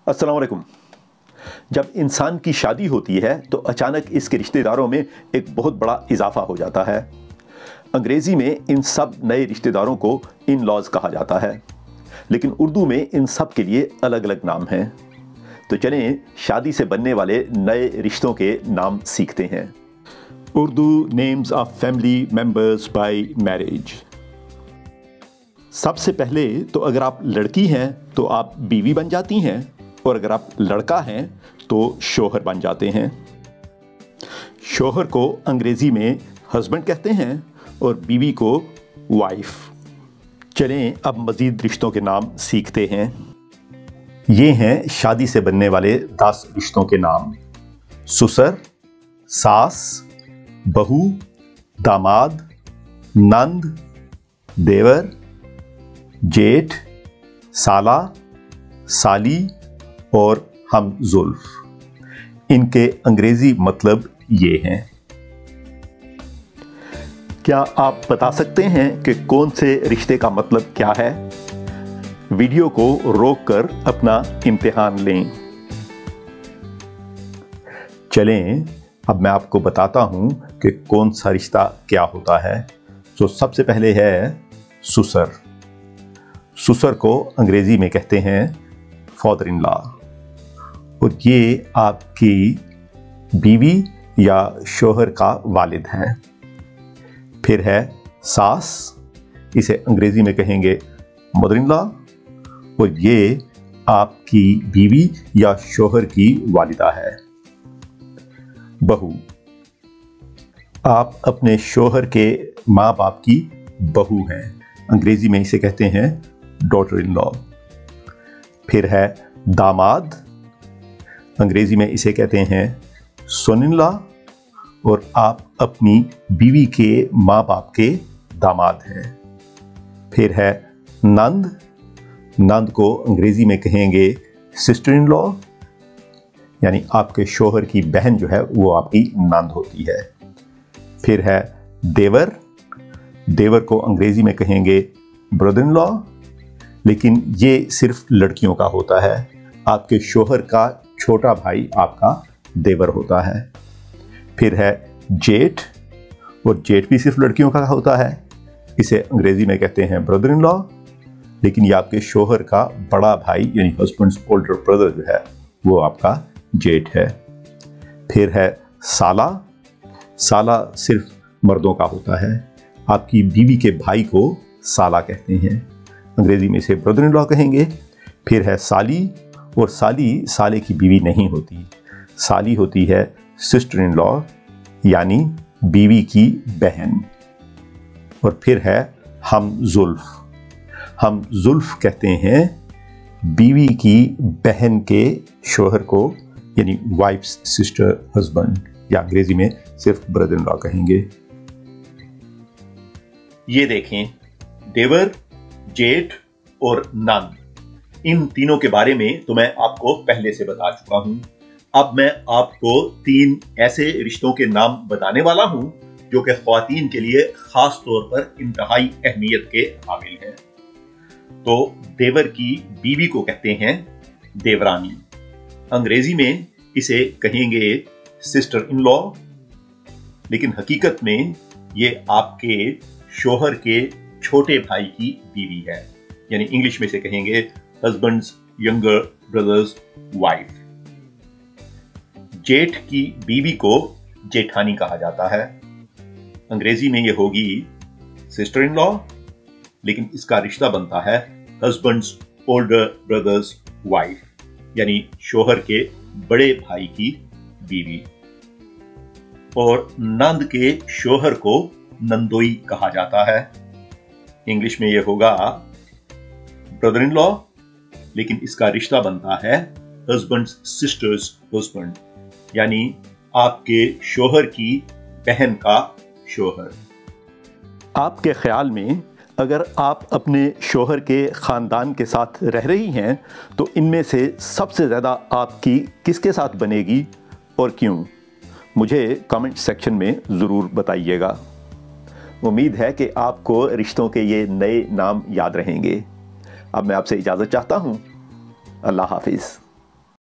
अस्सलाम वालेकुम। जब इंसान की शादी होती है तो अचानक इसके रिश्तेदारों में एक बहुत बड़ा इजाफा हो जाता है। अंग्रेज़ी में इन सब नए रिश्तेदारों को इन लॉज कहा जाता है, लेकिन उर्दू में इन सब के लिए अलग अलग नाम हैं। तो चलें शादी से बनने वाले नए रिश्तों के नाम सीखते हैं। Urdu names of family members bye marriage. सबसे पहले तो अगर आप लड़की हैं तो आप बीवी बन जाती हैं, और अगर आप लड़का हैं तो शोहर बन जाते हैं। शोहर को अंग्रेज़ी में हस्बैंड कहते हैं और बीवी को वाइफ। चलें अब मज़ीद रिश्तों के नाम सीखते हैं। ये हैं शादी से बनने वाले 10 रिश्तों के नाम: ससुर, सास, बहू, दामाद, नंद, देवर, जेठ, साला, साली और हमजुल्फ। इनके अंग्रेजी मतलब ये हैं। क्या आप बता सकते हैं कि कौन से रिश्ते का मतलब क्या है? वीडियो को रोककर अपना इम्तिहान लें। चलें अब मैं आपको बताता हूं कि कौन सा रिश्ता क्या होता है। तो सबसे पहले है ससुर। ससुर को अंग्रेजी में कहते हैं फादर इन लॉ, और ये आपकी बीवी या शोहर का वालिद है। फिर है सास, इसे अंग्रेजी में कहेंगे मदर इन लॉ, और ये आपकी बीवी या शोहर की वालिदा है। बहू, आप अपने शोहर के माँ बाप की बहू हैं, अंग्रेजी में इसे कहते हैं डॉटर इन लॉ। फिर है दामाद, अंग्रेजी में इसे कहते हैं सन इन लॉ, और आप अपनी बीवी के माँ बाप के दामाद हैं। फिर है नंद, नंद को अंग्रेजी में कहेंगे सिस्टर इन लॉ, यानी आपके शोहर की बहन जो है वो आपकी नंद होती है। फिर है देवर, देवर को अंग्रेजी में कहेंगे ब्रदर इन लॉ, लेकिन ये सिर्फ लड़कियों का होता है। आपके शोहर का छोटा भाई आपका देवर होता है। फिर है जेठ, और जेठ भी सिर्फ लड़कियों का होता है, इसे अंग्रेजी में कहते हैं ब्रदर इन लॉ, लेकिन ये आपके शोहर का बड़ा भाई यानी हस्बैंड्स ओल्डर ब्रदर जो है वो आपका जेठ है। फिर है साला, साला सिर्फ मर्दों का होता है। आपकी बीवी के भाई को साला कहते हैं, अंग्रेजी में इसे ब्रदर इन लॉ कहेंगे। फिर है साली, और साली साले की बीवी नहीं होती, साली होती है सिस्टर इन लॉ, यानी बीवी की बहन। और फिर है हमजुल्फ, हमजुल्फ कहते हैं बीवी की बहन के शोहर को, यानी वाइफ्स सिस्टर हस्बैंड, या अंग्रेजी में सिर्फ ब्रदर इन लॉ कहेंगे। ये देखें, देवर, जेठ और नंद, इन तीनों के बारे में तो मैं आपको पहले से बता चुका हूं। अब मैं आपको 3 ऐसे रिश्तों के नाम बताने वाला हूं जो कि ख्वातीन के लिए खास तौर पर इंतहाई अहमियत के हामिल हैं। तो देवर की बीवी को कहते हैं देवरानी, अंग्रेजी में इसे कहेंगे सिस्टर इन लॉ, लेकिन हकीकत में ये आपके शोहर के छोटे भाई की बीवी है, यानी इंग्लिश में इसे कहेंगे हस्बैंड्स यंगर ब्रदर्स वाइफ। जेठ की बीवी को जेठानी कहा जाता है, अंग्रेजी में ये होगी सिस्टर इन लॉ, लेकिन इसका रिश्ता बनता है हस्बैंड्स ओल्डर ब्रदर्स वाइफ, यानी शोहर के बड़े भाई की बीवी। और नंद के शोहर को नंदोई कहा जाता है, इंग्लिश में ये होगा ब्रदर इन लॉ, लेकिन इसका रिश्ता बनता है हस्बैंड्स सिस्टर्स हस्बैंड, यानी आपके शोहर की बहन का शोहर। आपके ख्याल में अगर आप अपने शोहर के ख़ानदान के साथ रह रही हैं तो इनमें से सबसे ज़्यादा आपकी किसके साथ बनेगी और क्यों? मुझे कमेंट सेक्शन में ज़रूर बताइएगा। उम्मीद है कि आपको रिश्तों के ये नए नाम याद रहेंगे। अब मैं आपसे इजाज़त चाहता हूँ। अल्लाह हाफिज़।